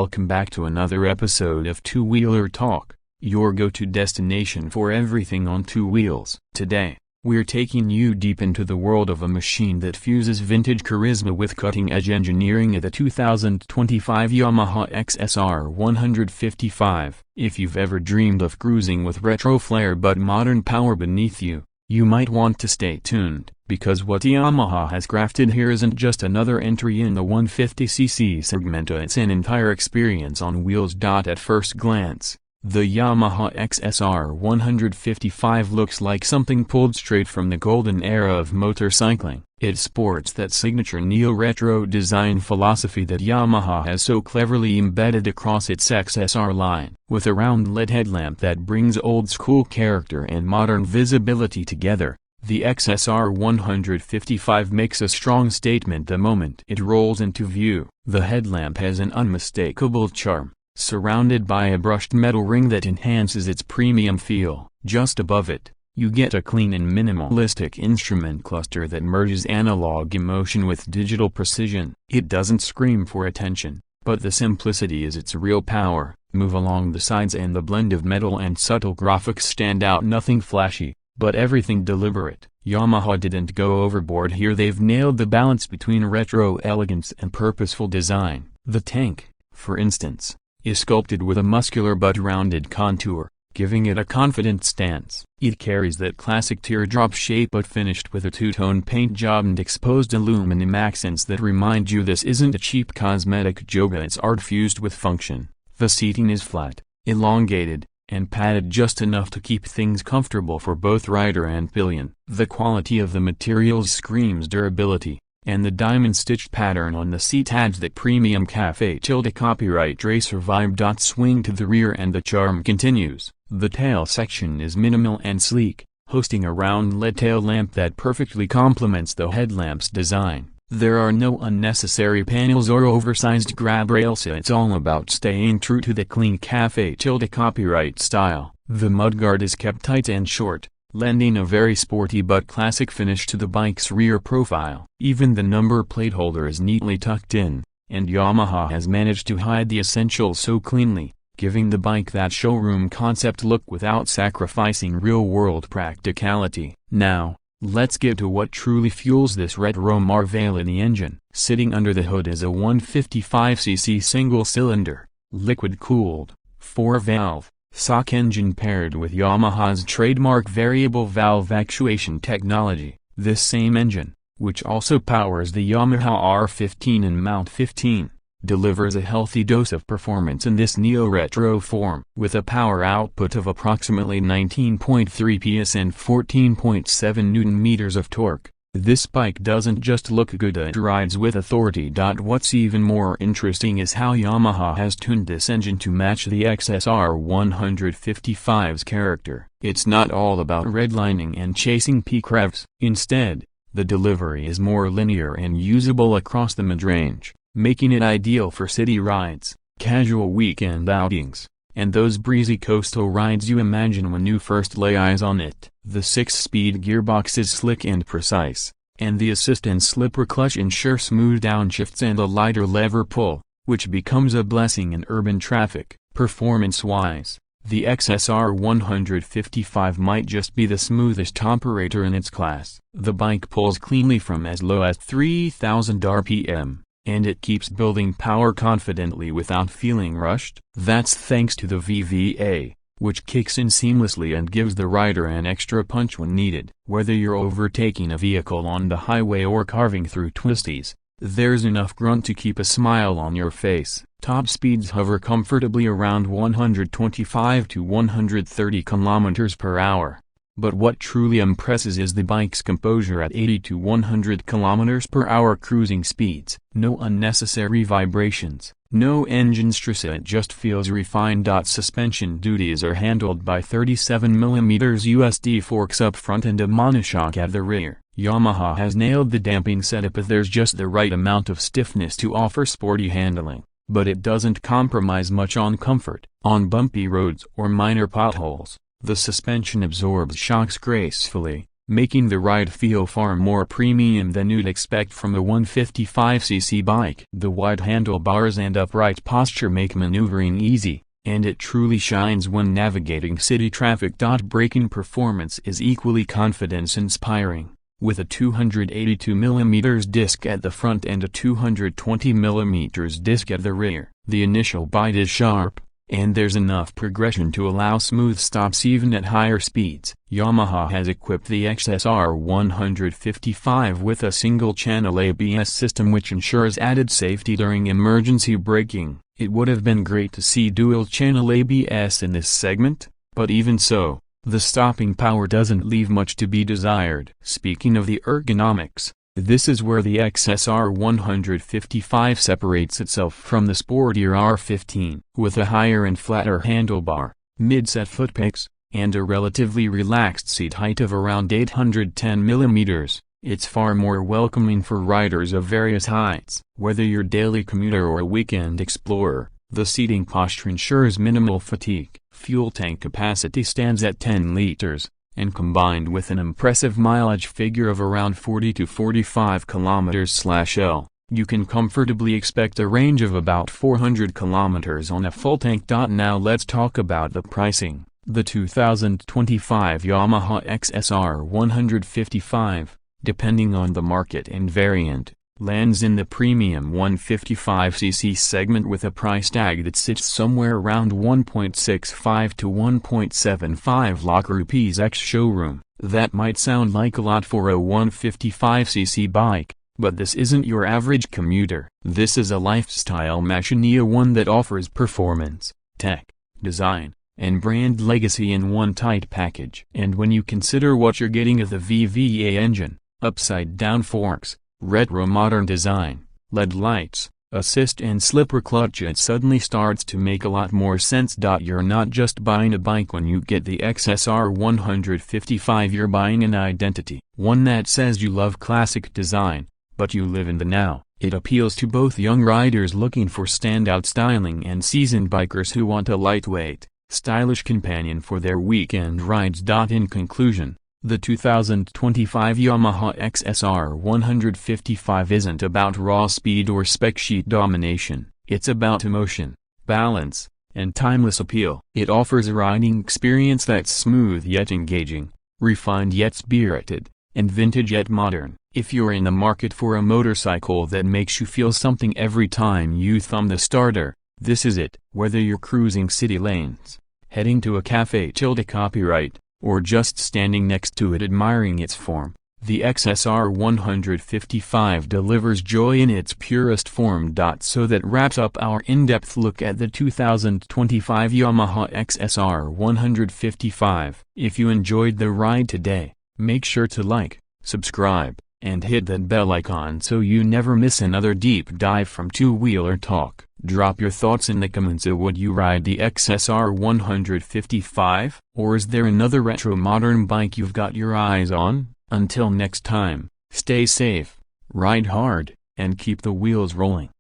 welcome back to another episode of Two Wheeler Talk, your go-to destination for everything on two wheels. Today, we're taking you deep into the world of a machine that fuses vintage charisma with cutting-edge engineering at the 2025 Yamaha XSR 155. If you've ever dreamed of cruising with retro flair but modern power beneath you, you might want to stay tuned, because what Yamaha has crafted here isn't just another entry in the 150cc segment, it's an entire experience on wheels. At first glance, the Yamaha XSR 155 looks like something pulled straight from the golden era of motorcycling. It sports that signature neo-retro design philosophy that Yamaha has so cleverly embedded across its XSR line. With a round LED headlamp that brings old-school character and modern visibility together, the XSR 155 makes a strong statement the moment it rolls into view. The headlamp has an unmistakable charm, surrounded by a brushed metal ring that enhances its premium feel. Just above it, you get a clean and minimalistic instrument cluster that merges analog emotion with digital precision. It doesn't scream for attention, but the simplicity is its real power. Move along the sides and the blend of metal and subtle graphics stand out. Nothing flashy, but everything deliberate. Yamaha didn't go overboard here. They've nailed the balance between retro elegance and purposeful design. The tank, for instance, is sculpted with a muscular but rounded contour, giving it a confident stance. It carries that classic teardrop shape but finished with a two-tone paint job and exposed aluminum accents that remind you this isn't a cheap cosmetic joke, it's art fused with function. The seating is flat, elongated, and padded just enough to keep things comfortable for both rider and pillion. The quality of the materials screams durability, and the diamond-stitched pattern on the seat adds that premium café copyright racer vibe. Swing to the rear and the charm continues. The tail section is minimal and sleek, hosting a round LED tail lamp that perfectly complements the headlamp's design. There are no unnecessary panels or oversized grab rails. It's all about staying true to the clean café copyright style. The mudguard is kept tight and short, lending a very sporty but classic finish to the bike's rear profile. Even the number plate holder is neatly tucked in, and Yamaha has managed to hide the essentials so cleanly, giving the bike that showroom concept look without sacrificing real-world practicality. Now, let's get to what truly fuels this retro marvel in the engine. Sitting under the hood is a 155cc single-cylinder, liquid-cooled, 4-valve, SOC engine paired with Yamaha's trademark variable valve actuation technology. This same engine, which also powers the Yamaha R15 and Mount 15, delivers a healthy dose of performance in this neo-retro form. With a power output of approximately 19.3 PS and 14.7 Nm of torque, this bike doesn't just look good, it rides with authority. What's even more interesting is how Yamaha has tuned this engine to match the XSR 155's character. It's not all about redlining and chasing peak revs. Instead, the delivery is more linear and usable across the mid-range, making it ideal for city rides, casual weekend outings, and those breezy coastal rides you imagine when you first lay eyes on it. The 6-speed gearbox is slick and precise, and the assist and slipper clutch ensure smooth downshifts and a lighter lever pull, which becomes a blessing in urban traffic. Performance-wise, the XSR 155 might just be the smoothest operator in its class. The bike pulls cleanly from as low as 3,000 RPM. And it keeps building power confidently without feeling rushed. That's thanks to the VVA, which kicks in seamlessly and gives the rider an extra punch when needed. Whether you're overtaking a vehicle on the highway or carving through twisties, there's enough grunt to keep a smile on your face. Top speeds hover comfortably around 125 to 130 km per hour. But what truly impresses is the bike's composure at 80 to 100 km per hour cruising speeds. No unnecessary vibrations, no engine stress, it just feels refined. Suspension duties are handled by 37mm USD forks up front and a monoshock at the rear. Yamaha has nailed the damping setup. There's just the right amount of stiffness to offer sporty handling, but it doesn't compromise much on comfort. On bumpy roads or minor potholes, the suspension absorbs shocks gracefully, making the ride feel far more premium than you'd expect from a 155cc bike. The wide handlebars and upright posture make maneuvering easy, and it truly shines when navigating city traffic. Braking performance is equally confidence-inspiring, with a 282mm disc at the front and a 220mm disc at the rear. The initial bite is sharp, and there's enough progression to allow smooth stops even at higher speeds. Yamaha has equipped the XSR 155 with a single-channel ABS system which ensures added safety during emergency braking. It would have been great to see dual-channel ABS in this segment, but even so, the stopping power doesn't leave much to be desired. Speaking of the ergonomics, this is where the XSR 155 separates itself from the sportier R15. With a higher and flatter handlebar, mid-set footpegs, and a relatively relaxed seat height of around 810mm, it's far more welcoming for riders of various heights. Whether you're a daily commuter or a weekend explorer, the seating posture ensures minimal fatigue. Fuel tank capacity stands at 10 liters, and combined with an impressive mileage figure of around 40 to 45 km/L, you can comfortably expect a range of about 400 km on a full tank. Now let's talk about the pricing. The 2025 Yamaha XSR 155, depending on the market and variant, lands in the premium 155cc segment with a price tag that sits somewhere around 1.65 to 1.75 lakh rupees ex-showroom. That might sound like a lot for a 155cc bike, but this isn't your average commuter. This is a lifestyle machine, one that offers performance, tech, design, and brand legacy in one tight package. And when you consider what you're getting of the VVA engine, upside-down forks, retro modern design, LED lights, assist and slipper clutch, it suddenly starts to make a lot more sense. You're not just buying a bike when you get the XSR 155, you're buying an identity. One that says you love classic design, but you live in the now. It appeals to both young riders looking for standout styling and seasoned bikers who want a lightweight, stylish companion for their weekend rides. In conclusion, the 2025 Yamaha XSR 155 isn't about raw speed or spec sheet domination. It's about emotion, balance, and timeless appeal. It offers a riding experience that's smooth yet engaging, refined yet spirited, and vintage yet modern. If you're in the market for a motorcycle that makes you feel something every time you thumb the starter, this is it. Whether you're cruising city lanes, heading to a café copyright, or just standing next to it admiring its form, the XSR 155 delivers joy in its purest form. So that wraps up our in-depth look at the 2025 Yamaha XSR 155. If you enjoyed the ride today, make sure to like, subscribe, and hit that bell icon so you never miss another deep dive from Two Wheeler Talk. Drop your thoughts in the comments. Would you ride the XSR 155? Or is there another retro modern bike you've got your eyes on? Until next time, stay safe, ride hard, and keep the wheels rolling.